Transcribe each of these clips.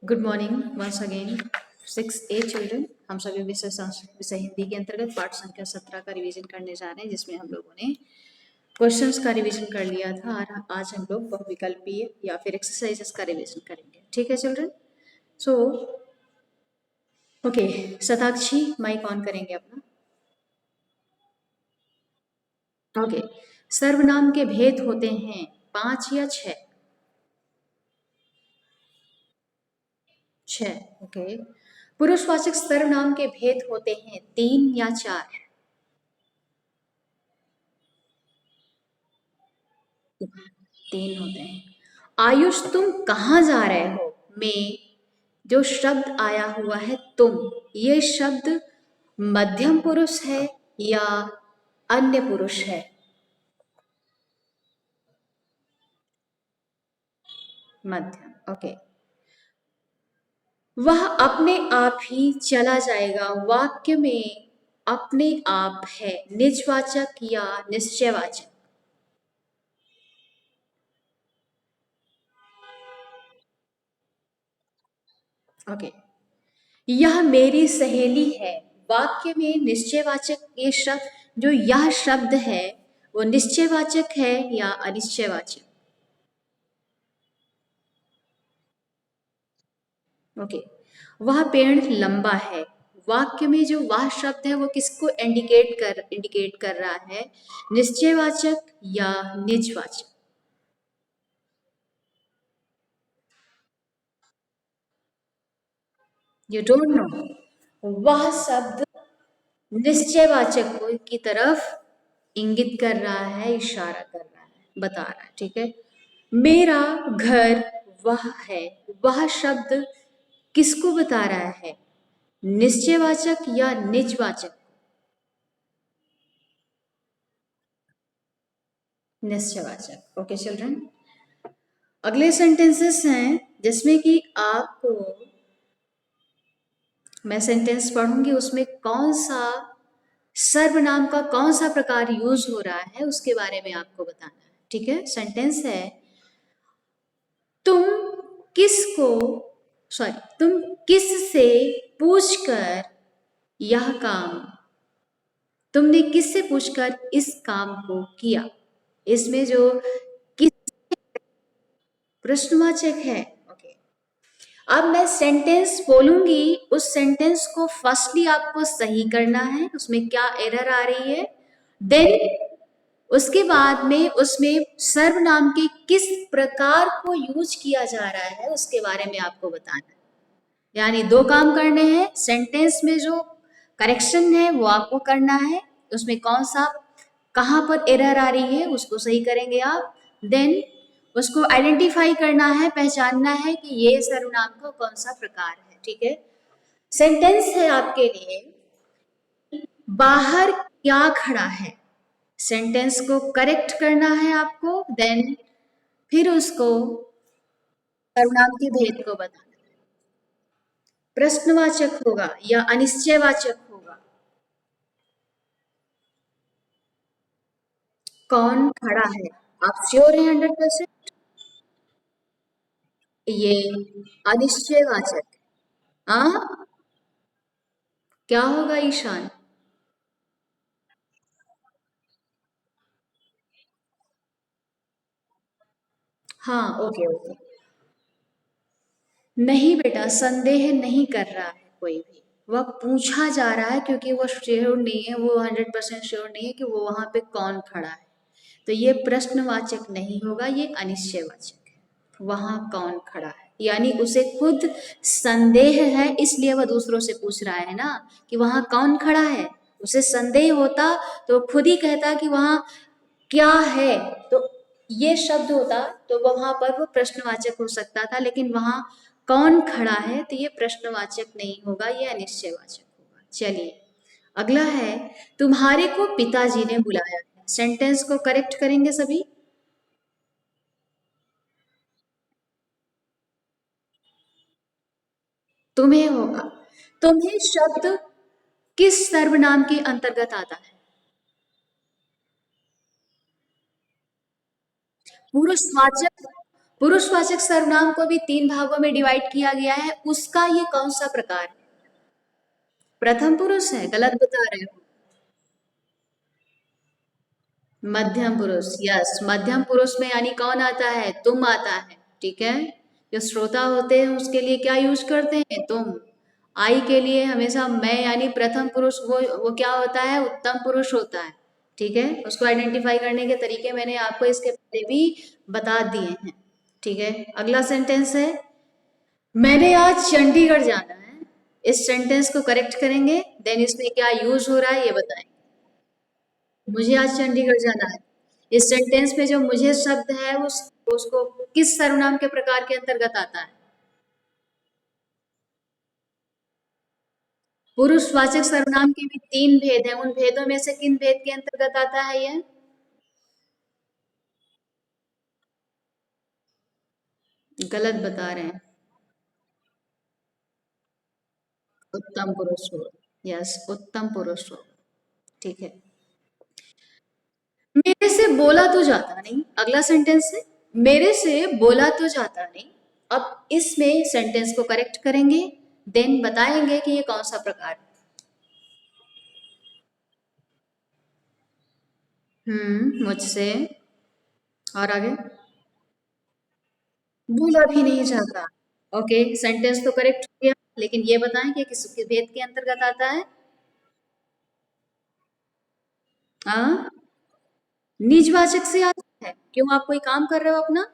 Good morning once again 6A children. हम सभी विषय हिंदी के अंतर्गत पाठ संख्या 17 का रिवीजन करने जा रहे हैं, जिसमें हम लोगों ने क्वेश्चंस का रिवीजन कर लिया था और आज हम लोग बहुविकल्पीय या फिर एक्सरसाइजेस का रिवीजन करेंगे। ठीक है children. So okay, Shatakshi mike on करेंगे अपना। ओके, सर्वनाम के भेद होते हैं 5 या 6? 6। ओके, पुरुषवाचक सर्वनाम के भेद होते हैं 3 या 4? 3 होते हैं। आयुष तुम कहाँ जा रहे हो में जो शब्द आया हुआ है तुम, ये शब्द मध्यम पुरुष है या अन्य पुरुष है? मध्यम। ओके, वह अपने आप ही चला जाएगा वाक्य में अपने आप है निजवाचक या निश्चयवाचक? ओके, यह मेरी सहेली है वाक्य में निश्चयवाचक ये शब्द, जो यह शब्द है वो निश्चयवाचक है या अनिश्चयवाचक? ओके, वह पेड़ लंबा है वाक्य में जो वह शब्द है वो किसको इंडिकेट कर रहा है, निश्चयवाचक या निजवाचक? You don't know. वह शब्द निश्चयवाचक को की तरफ इंगित कर रहा है, इशारा कर रहा है, बता रहा है। ठीक है, मेरा घर वह है, वह शब्द किसको बता रहा है, निश्चयवाचक या निजवाचक? निश्चयवाचक। ओके चिल्ड्रन, अगले सेंटेंसेस हैं जिसमें कि आपको मैं सेंटेंस पढ़ूंगी, उसमें कौन सा सर्वनाम का कौन सा प्रकार यूज हो रहा है उसके बारे में आपको बताना है। ठीक है, सेंटेंस है, तुम किसको सॉरी तुम किस से पूछकर यह काम, तुमने किससे पूछकर इस काम को किया? इसमें जो किस प्रश्नवाचक है। ओके, अब मैं सेंटेंस बोलूंगी, उस सेंटेंस को फर्स्टली आपको सही करना है, उसमें क्या एरर आ रही है, देन उसके बाद में उसमें सर्वनाम के किस प्रकार को यूज किया जा रहा है उसके बारे में आपको बताना है। यानी 2 काम करने हैं, सेंटेंस में जो करेक्शन है वो आपको करना है, उसमें कौन सा कहाँ पर एरर आ रही है उसको सही करेंगे आप, देन उसको आइडेंटिफाई करना है, पहचानना है कि ये सर्वनाम का कौन सा प्रकार है। ठीक है, सेंटेंस है आपके लिए, बाहर क्या खड़ा है, सेंटेंस को करेक्ट करना है आपको, देन फिर उसको सर्वनाम के भेद को बताना। प्रश्नवाचक होगा या अनिश्चयवाचक होगा? कौन खड़ा है? आप श्योर हैं 100%? ये अनिश्चयवाचक। हाँ, क्या होगा ईशान? हाँ, ओके ओके। नहीं बेटा, संदेह नहीं कर रहा है कोई भी, वह पूछा जा रहा है क्योंकि वो श्योर नहीं है, वो 100% श्योर नहीं है कि वो वहां पे कौन खड़ा है। तो ये प्रश्नवाचक नहीं होगा, ये अनिश्चयवाचक है। वहां कौन खड़ा है यानी उसे खुद संदेह है, इसलिए वह दूसरों से पूछ रहा है ना कि वहां कौन खड़ा है। उसे संदेह होता तो खुद ही कहता कि वहां क्या है, तो ये शब्द होता तो वहां पर वो प्रश्नवाचक हो सकता था, लेकिन वहां कौन खड़ा है तो ये प्रश्नवाचक नहीं होगा, ये अनिश्चयवाचक होगा। चलिए अगला है, तुम्हारे को पिताजी ने बुलाया है, सेंटेंस को करेक्ट करेंगे सभी। तुम्हें होगा। तुम्हें शब्द किस सर्वनाम के अंतर्गत आता है? पुरुषवाचक। पुरुषवाचक सर्वनाम को भी 3 भागों में डिवाइड किया गया है, उसका ये कौन सा प्रकार है? प्रथम पुरुष है, गलत बता रहे हो। मध्यम पुरुष, यस, मध्यम पुरुष में यानी कौन आता है? तुम आता है, ठीक है। जो श्रोता होते हैं उसके लिए क्या यूज करते हैं? तुम। आई के लिए हमेशा मैं यानी प्रथम पुरुष, वो क्या होता है? उत्तम पुरुष होता है, ठीक है। उसको आइडेंटिफाई करने के तरीके मैंने आपको इसके पहले भी बता दिए हैं, ठीक है। अगला सेंटेंस है, मैंने आज चंडीगढ़ जाना है। इस सेंटेंस को करेक्ट करेंगे, देन इसमें क्या यूज हो रहा है ये बताएं। मुझे आज चंडीगढ़ जाना है। इस सेंटेंस में जो मुझे शब्द है उसको किस सर्वनाम के प्रकार के अंतर्गत आता है? पुरुषवाचक सर्वनाम के भी 3 भेद हैं, उन भेदों में से किन भेद के अंतर्गत आता है ये? गलत बता रहे हैं। उत्तम पुरुष हो, यस, उत्तम पुरुष हो, ठीक है। मेरे से बोला तो जाता नहीं, अगला सेंटेंस है, मेरे से बोला तो जाता नहीं। अब इसमें सेंटेंस को करेक्ट करेंगे, देन बताएंगे कि ये कौन सा प्रकार है। मुझसे, और आगे, भूला भी नहीं जाता। ओके, सेंटेंस तो करेक्ट हो गया, लेकिन ये बताएं कि किस भेद के अंतर्गत आता है? हाँ, निजवाचक से आता है। क्यों, आप कोई काम कर रहे हो अपना?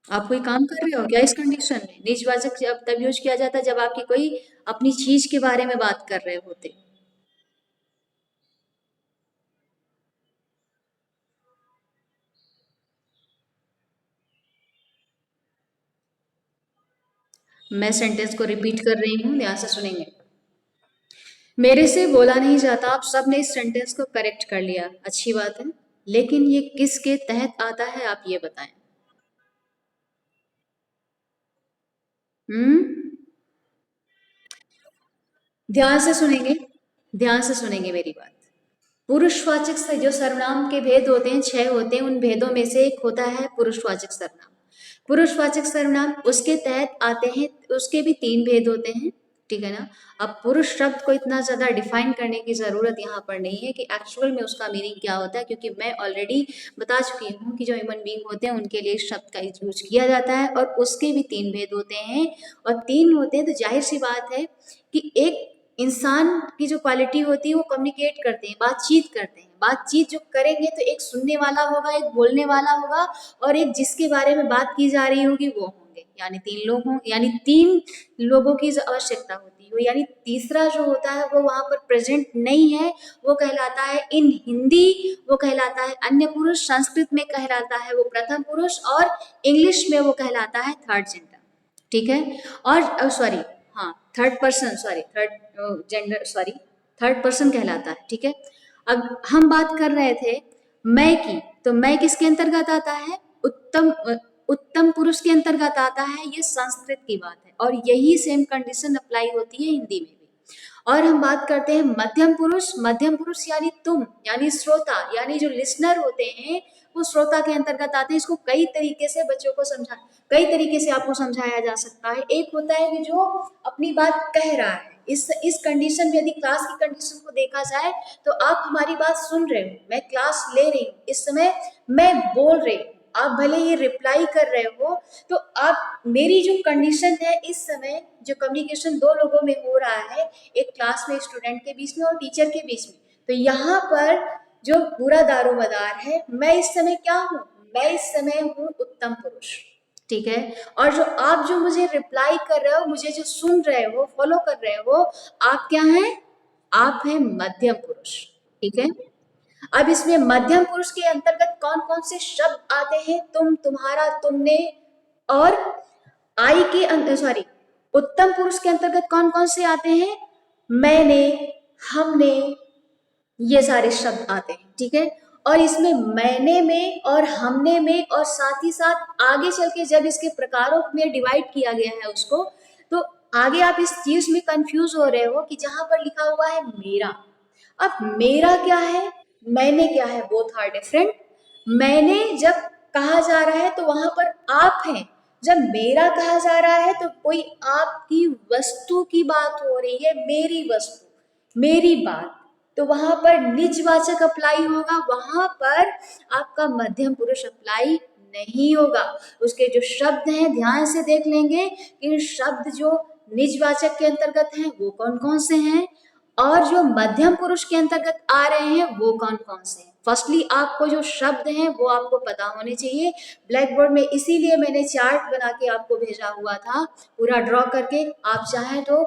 आप कोई काम कर रहे हो क्या? इस कंडीशन में निजवाचक जब तब यूज किया जाता है जब आपकी कोई अपनी चीज के बारे में बात कर रहे होते। मैं सेंटेंस को रिपीट कर रही हूँ, ध्यान से सुनेंगे। मेरे से बोला नहीं जाता, आप सबने इस सेंटेंस को करेक्ट कर लिया, अच्छी बात है। लेकिन ये किसके तहत आता है आप ये बताएं। हम्म ध्यान से सुनेंगे, ध्यान से सुनेंगे मेरी बात। पुरुषवाचक से जो सर्वनाम के भेद होते हैं, 6 होते हैं, उन भेदों में से एक होता है पुरुषवाचक सर्वनाम। पुरुषवाचक सर्वनाम उसके तहत आते हैं, उसके भी 3 भेद होते हैं, ठीक है ना। अब पुरुष शब्द को इतना ज्यादा डिफाइन करने की जरूरत यहाँ पर नहीं है कि एक्चुअल में उसका मीनिंग क्या होता है, क्योंकि मैं ऑलरेडी बता चुकी हूँ कि जो ह्यूमन बींग होते हैं उनके लिए इस शब्द का यूज किया जाता है, और उसके भी 3 भेद होते हैं। और 3 होते हैं तो जाहिर सी बात है कि एक इंसान की जो क्वालिटी होती है वो कम्युनिकेट करते हैं, बातचीत करते हैं। बातचीत जो करेंगे तो एक सुनने वाला होगा, एक बोलने वाला होगा, और एक जिसके बारे में बात की जा रही होगी वो होंगे, यानी 3 लोग हों, यानी 3 लोगों की आवश्यकता होती है। यानी तीसरा जो होता है वो वहां पर प्रेजेंट नहीं है, वो कहलाता है इन हिंदी, वो कहलाता है अन्य पुरुष, संस्कृत में कहलाता है वो प्रथम पुरुष, और इंग्लिश में वो कहलाता है थर्ड जेंडर, ठीक है। और सॉरी, हाँ, third person, sorry, third gender, sorry, third person कहलाता है, ठीक है। अब हम बात कर रहे थे मैं की, तो मैं किसके अंतर्गत आता है? उत्तम पुरुष के अंतर्गत आता है, ये संस्कृत की बात है, और यही सेम कंडीशन अप्लाई होती है हिंदी में भी। और हम बात करते हैं मध्यम पुरुष। मध्यम पुरुष यानी तुम, यानी श्रोता, यानी जो लिसनर होते हैं वो श्रोता के अंतर्गत आते हैं। इसको कई तरीके से बच्चों को कई तरीके से आपको समझाया जा सकता है। एक होता है कि जो अपनी बात कह रहा है, इस कंडीशन में यदि क्लास की कंडीशन को देखा जाए तो आप हमारी बात सुन रहे हो, मैं क्लास ले रही हूँ, इस समय मैं बोल रही हूँ, आप भले ये रिप्लाई कर रहे हो, तो आप, मेरी जो कंडीशन है इस समय, जो कम्युनिकेशन 2 लोगों में हो रहा है, एक क्लास में स्टूडेंट के बीच में और टीचर के बीच में, तो यहाँ पर जो पूरा दारोमदार है, मैं इस समय क्या हूँ? मैं इस समय हूँ उत्तम पुरुष, ठीक है। और जो मुझे रिप्लाई कर रहे हो, मुझे जो सुन रहे हो, फॉलो कर रहे हो, आप क्या हैं? आप हैं मध्यम पुरुष, ठीक है। अब इसमें मध्यम पुरुष के अंतर्गत कौन कौन से शब्द आते हैं? तुम, तुम्हारा, तुमने, और आई के अंदर, सॉरी, उत्तम पुरुष के अंतर्गत कौन कौन से आते हैं? मैंने, हमने, ये सारे शब्द आते हैं, ठीक है। और इसमें मैंने में और हमने में, और साथ ही साथ आगे चल के जब इसके प्रकारों में डिवाइड किया गया है उसको, तो आगे आप इस चीज में कंफ्यूज हो रहे हो कि जहां पर लिखा हुआ है मेरा, अब मेरा क्या है, मैंने क्या है, बोथ आर डिफरेंट। मैंने जब कहा जा रहा है तो वहां पर आप हैं, जब मेरा कहा जा रहा है तो कोई आपकी वस्तु की बात हो रही है, मेरी वस्तु, मेरी बात, तो वहां पर निजवाचक अप्लाई होगा, वहां पर आपका मध्यम पुरुष अप्लाई नहीं होगा। उसके जो शब्द हैं ध्यान से देख लेंगे कि शब्द जो निजवाचक के अंतर्गत हैं वो कौन कौन से हैं, और जो मध्यम पुरुष के अंतर्गत आ रहे हैं वो कौन कौन से हैं। फर्स्टली आपको जो शब्द हैं वो आपको पता होने चाहिए। ब्लैक बोर्ड में इसीलिए मैंने चार्ट बना के आपको भेजा हुआ था, पूरा ड्रॉ करके। आप चाहें तो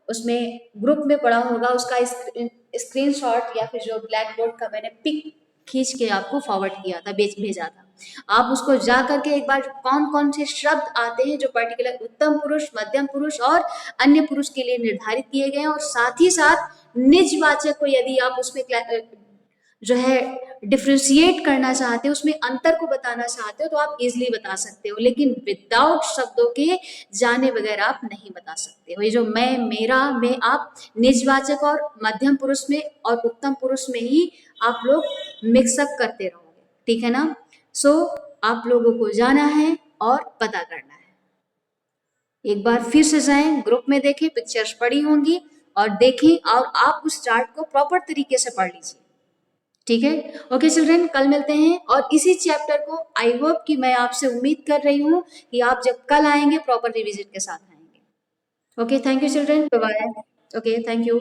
उसमें ग्रुप में पड़ा होगा उसका स्क्रीनशॉट, या फिर जो ब्लैक बोर्ड का मैंने पिक खींच के आपको फॉरवर्ड किया था, भेजा था। आप उसको जा करके एक बार कौन कौन से शब्द आते हैं जो पर्टिकुलर उत्तम पुरुष, मध्यम पुरुष और अन्य पुरुष के लिए निर्धारित किए गए हैं, और साथ ही साथ निजवाचक को यदि आप उसमें जो है डिफ्रेंशिएट करना चाहते हो, उसमें अंतर को बताना चाहते हो, तो आप इजिली बता सकते हो, लेकिन विदाउट शब्दों के जाने बगैर आप नहीं बता सकते हो। ये जो मैं, मेरा, में आप निजवाचक और मध्यम पुरुष में और उत्तम पुरुष में ही आप लोग मिक्सअप करते रहोगे, ठीक है ना। सो आप लोगों को जाना है और पता करना है। एक बार फिर से जाएं, ग्रुप में देखें, पिक्चर्स पड़ी होंगी और देखें, और आप उस चार्ट को प्रॉपर तरीके से पढ़ लीजिए, ठीक है। ओके चिल्ड्रन, कल मिलते हैं, और इसी चैप्टर को आई होप कि मैं आपसे उम्मीद कर रही हूँ कि आप जब कल आएंगे प्रॉपर रिविजन के साथ आएंगे। Okay, thank you children, bye bye. Okay, thank you.